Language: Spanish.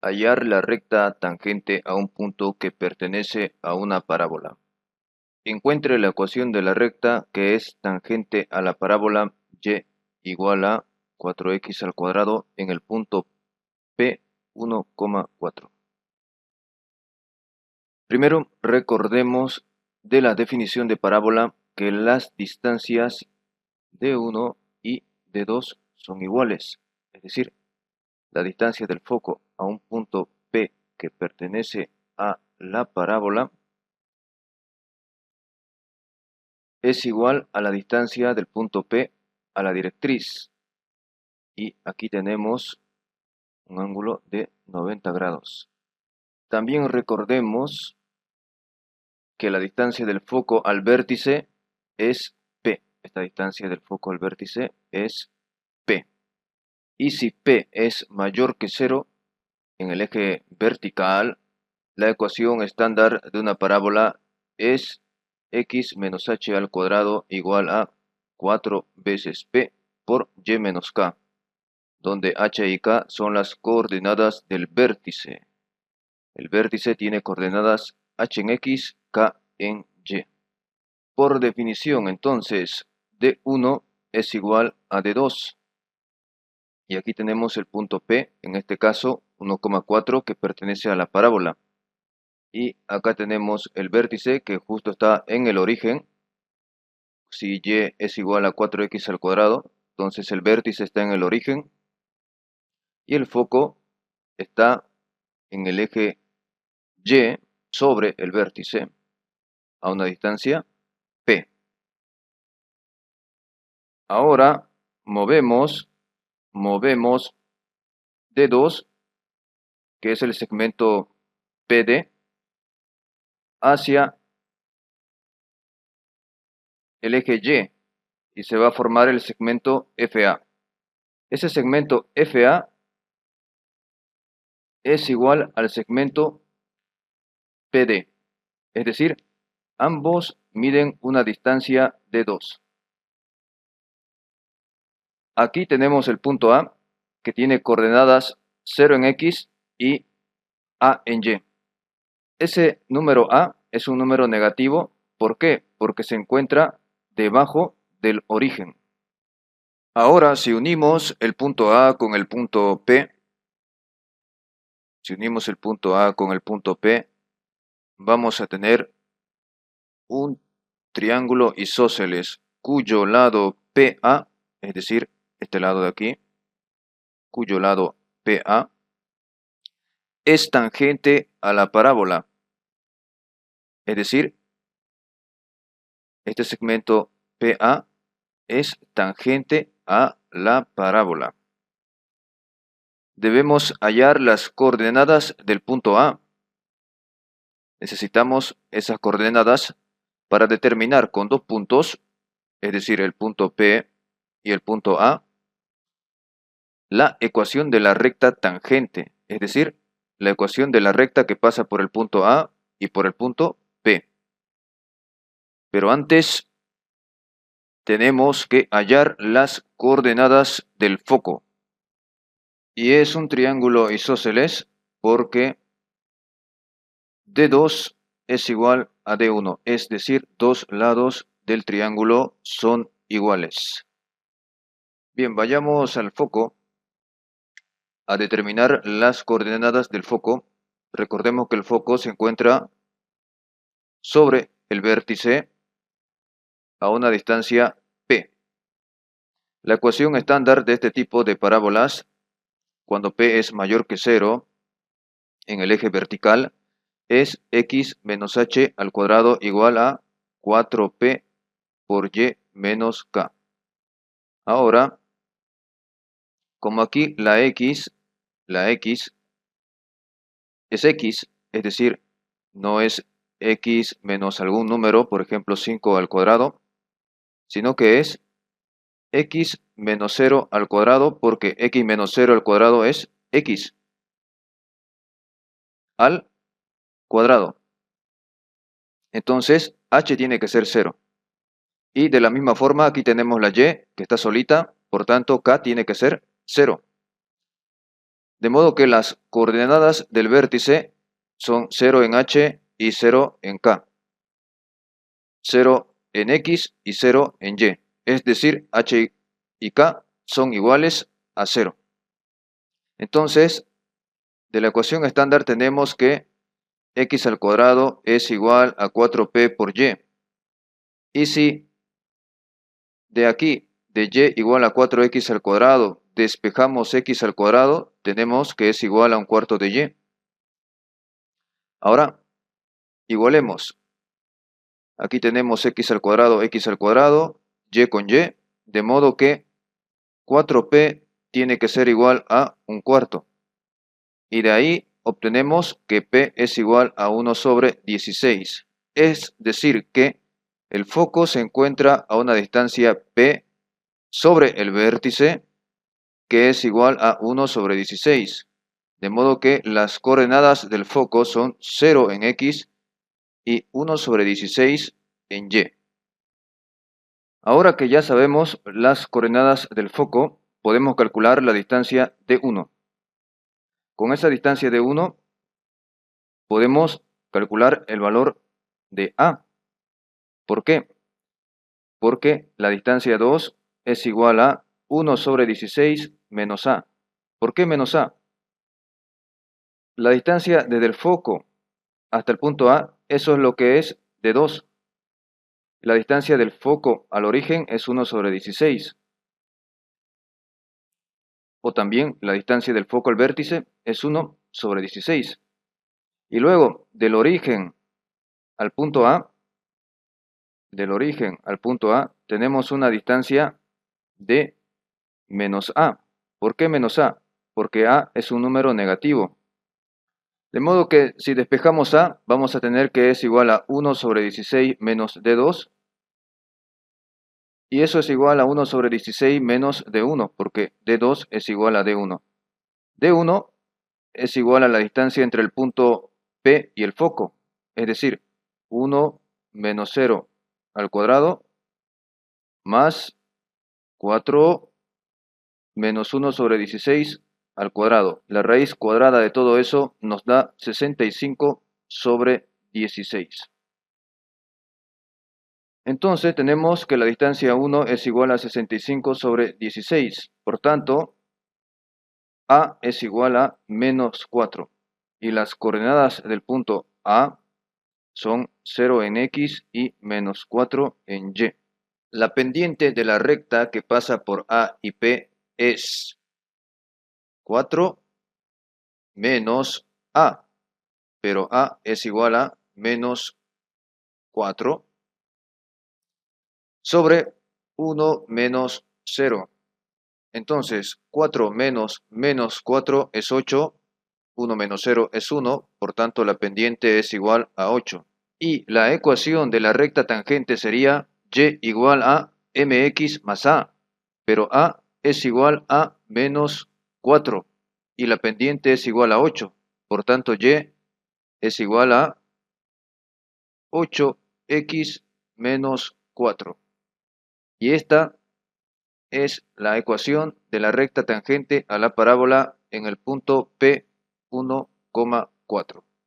Hallar la recta tangente a un punto que pertenece a una parábola. Encuentre la ecuación de la recta que es tangente a la parábola y igual a 4x al cuadrado en el punto P 1,4. Primero, recordemos de la definición de parábola que las distancias de 1 y de 2 son iguales, es decir, la distancia del foco a un punto P que pertenece a la parábola es igual a la distancia del punto P a la directriz. Y aquí tenemos un ángulo de 90 grados. También recordemos que la distancia del foco al vértice es P. Esta distancia del foco al vértice es P. Y si P es mayor que 0 en el eje vertical, la ecuación estándar de una parábola es x menos h al cuadrado igual a 4 veces P por y menos K, donde h y K son las coordenadas del vértice. El vértice tiene coordenadas h en x, K en y. Por definición, entonces, D1 es igual a D2. Y aquí tenemos el punto P, en este caso 1,4, que pertenece a la parábola. Y acá tenemos el vértice que justo está en el origen. Si y es igual a 4x al cuadrado, entonces el vértice está en el origen. Y el foco está en el eje y sobre el vértice a una distancia P. Ahora movemos D2, que es el segmento PD, hacia el eje y se va a formar el segmento FA. Ese segmento FA es igual al segmento PD, es decir, ambos miden una distancia de 2. Aquí tenemos el punto A, que tiene coordenadas 0 en X y A en Y. Ese número A es un número negativo. ¿Por qué? Porque se encuentra debajo del origen. Ahora, si unimos el punto A con el punto P, vamos a tener un triángulo isósceles cuyo lado PA, es decir, este lado de aquí, cuyo lado PA es tangente a la parábola, es decir, este segmento PA es tangente a la parábola. Debemos hallar las coordenadas del punto A. Necesitamos esas coordenadas para determinar con dos puntos, es decir, el punto P y el punto A, la ecuación de la recta tangente, es decir, la ecuación de la recta que pasa por el punto A y por el punto P. Pero antes tenemos que hallar las coordenadas del foco. Y es un triángulo isósceles porque D2 es igual a D1, es decir, dos lados del triángulo son iguales. Bien, vayamos al foco a determinar las coordenadas del foco. Recordemos que el foco se encuentra sobre el vértice a una distancia P. La ecuación estándar de este tipo de parábolas, cuando P es mayor que 0 en el eje vertical, es x menos h al cuadrado igual a 4P por y menos K. Ahora, como aquí la x es x, es decir, no es x menos algún número, por ejemplo 5 al cuadrado, sino que es x menos 0 al cuadrado, porque x menos 0 al cuadrado es x al cuadrado. Entonces, h tiene que ser 0. Y de la misma forma, aquí tenemos la y, que está solita, por tanto, k tiene que ser 0. De modo que las coordenadas del vértice son 0 en H y 0 en K. 0 en X y 0 en Y. Es decir, H y K son iguales a 0. Entonces, de la ecuación estándar tenemos que x al cuadrado es igual a 4p por y. Y si de aquí, de y igual a 4x al cuadrado, despejamos x al cuadrado, tenemos que es igual a un cuarto de y. Ahora, igualemos. Aquí tenemos x al cuadrado, y con y, de modo que 4p tiene que ser igual a un cuarto. Y de ahí obtenemos que p es igual a 1 sobre 16. Es decir que el foco se encuentra a una distancia p sobre el vértice que es igual a 1 sobre 16. De modo que las coordenadas del foco son 0 en x y 1 sobre 16 en y. Ahora que ya sabemos las coordenadas del foco, podemos calcular la distancia de 1. Con esa distancia de 1 podemos calcular el valor de A. ¿Por qué? Porque la distancia 2 es igual a 1 sobre 16 menos A. ¿Por qué menos A? La distancia desde el foco hasta el punto A, eso es lo que es de 2. La distancia del foco al origen es 1 sobre 16. O también la distancia del foco al vértice es 1 sobre 16. Y luego, del origen al punto A, tenemos una distancia de menos A. ¿Por qué menos A? Porque A es un número negativo. De modo que si despejamos A, vamos a tener que es igual a 1 sobre 16 menos D2. Y eso es igual a 1 sobre 16 menos D1, porque D2 es igual a D1. D1 es igual a la distancia entre el punto P y el foco, es decir, 1 menos 0 al cuadrado más 4 menos 1 sobre 16 al cuadrado. La raíz cuadrada de todo eso nos da 65 sobre 16. Entonces tenemos que la distancia 1 es igual a 65 sobre 16. Por tanto, A es igual a menos 4. Y las coordenadas del punto A son 0 en X y menos 4 en Y. La pendiente de la recta que pasa por A y P es 4 menos A, pero A es igual a menos 4 sobre 1 menos 0. Entonces, 4 menos menos 4 es 8, 1 menos 0 es 1, por tanto la pendiente es igual a 8. Y la ecuación de la recta tangente sería y igual a mx más a, pero a es igual a menos 4 y la pendiente es igual a 8, por tanto y es igual a 8x menos 4. Y esta es la ecuación de la recta tangente a la parábola en el punto P 1,4.